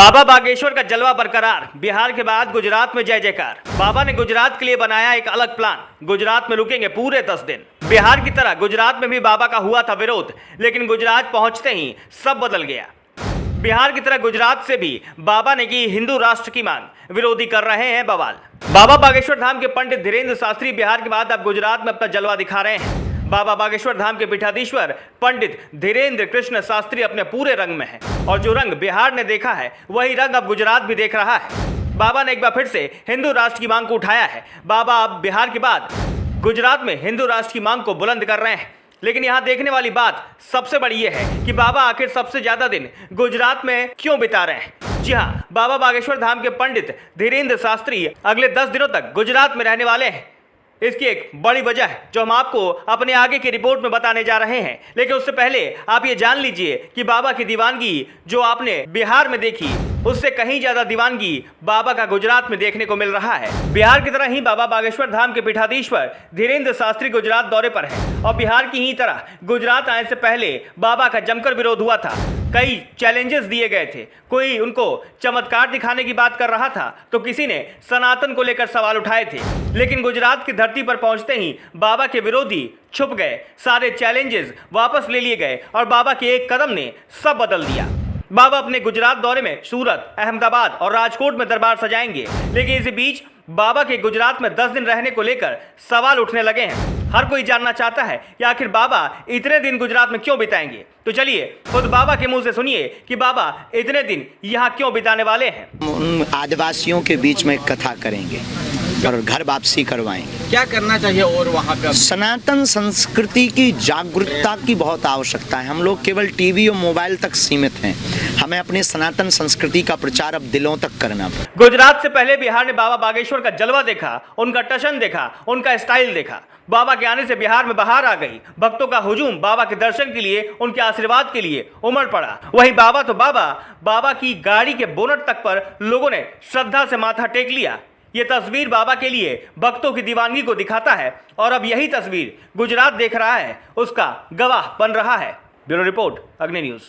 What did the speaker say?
बाबा बागेश्वर का जलवा बरकरार, बिहार के बाद गुजरात में जय जयकार। बाबा ने गुजरात के लिए बनाया एक अलग प्लान। गुजरात में रुकेंगे पूरे 10 दिन। बिहार की तरह गुजरात में भी बाबा का हुआ था विरोध, लेकिन गुजरात पहुंचते ही सब बदल गया। बिहार की तरह गुजरात से भी बाबा ने की हिंदू राष्ट्र की मांग, विरोधी कर रहे हैं बवाल। बाबा बागेश्वर धाम के पंडित धीरेन्द्र शास्त्री बिहार के बाद अब गुजरात में अपना जलवा दिखा रहे हैं। बाबा बागेश्वर धाम के पीठाधीश्वर पंडित धीरेन्द्र कृष्ण शास्त्री अपने पूरे रंग में हैं और जो रंग बिहार ने देखा है वही रंग अब गुजरात भी देख रहा है। बाबा ने एक बार फिर से हिंदू राष्ट्र की मांग को उठाया है। बाबा अब बिहार के बाद गुजरात में हिंदू राष्ट्र की मांग को बुलंद कर रहे हैं। लेकिन यहाँ देखने वाली बात सबसे बड़ी ये है कि बाबा आखिर सबसे ज्यादा दिन गुजरात में क्यों बिता रहे हैं। जी हाँ, बाबा बागेश्वर धाम के पंडित धीरेन्द्र शास्त्री अगले 10 दिनों तक गुजरात में रहने वाले हैं। इसकी एक बड़ी वजह है जो हम आपको अपने आगे की रिपोर्ट में बताने जा रहे हैं। लेकिन उससे पहले आप ये जान लीजिए कि बाबा की दीवानगी जो आपने बिहार में देखी, उससे कहीं ज्यादा दीवानगी बाबा का गुजरात में देखने को मिल रहा है। बिहार की तरह ही बाबा बागेश्वर धाम के पीठाधीश्वर धीरेन्द्र शास्त्री गुजरात दौरे पर हैं और बिहार की ही तरह गुजरात आने से पहले बाबा का जमकर विरोध हुआ था। कई चैलेंजेस दिए गए थे। कोई उनको चमत्कार दिखाने की बात कर रहा था तो किसी ने सनातन को लेकर सवाल उठाए थे। लेकिन गुजरात की धरती पर पहुंचते ही बाबा के विरोधी छुप गए, सारे चैलेंजेस वापस ले लिए गए और बाबा के एक कदम ने सब बदल दिया। बाबा अपने गुजरात दौरे में सूरत, अहमदाबाद और राजकोट में दरबार सजाएंगे। लेकिन इसी बीच बाबा के गुजरात में 10 दिन रहने को लेकर सवाल उठने लगे हैं। हर कोई जानना चाहता है कि आखिर बाबा इतने दिन गुजरात में क्यों बिताएंगे। तो चलिए खुद बाबा के मुंह से सुनिए कि बाबा इतने दिन यहाँ क्यों बिताने वाले हैं। उन आदिवासियों के बीच में कथा करेंगे और घर वापसी करवाएंगे। क्या करना चाहिए और वहाँ पे सनातन संस्कृति की जागरूकता की बहुत आवश्यकता है। हम लोग केवल टीवी और मोबाइल तक सीमित हैं। हमें अपनी सनातन संस्कृति का प्रचार अब दिलों तक करना पड़ेगा। गुजरात से पहले बिहार ने बाबा बागेश्वर का जलवा देखा, उनका टशन देखा, उनका स्टाइल देखा। बाबा के आने से बिहार में बहार आ गई। भक्तों का हुजूम बाबा के दर्शन के लिए, उनके आशीर्वाद के लिए उमड़ पड़ा। वही बाबा तो बाबा की गाड़ी के बोनट तक पर लोगों ने श्रद्धा से माथा टेक लिया। ये तस्वीर बाबा के लिए भक्तों की दीवानगी को दिखाता है और अब यही तस्वीर गुजरात देख रहा है, उसका गवाह बन रहा है। ब्यूरो रिपोर्ट, अग्नि न्यूज।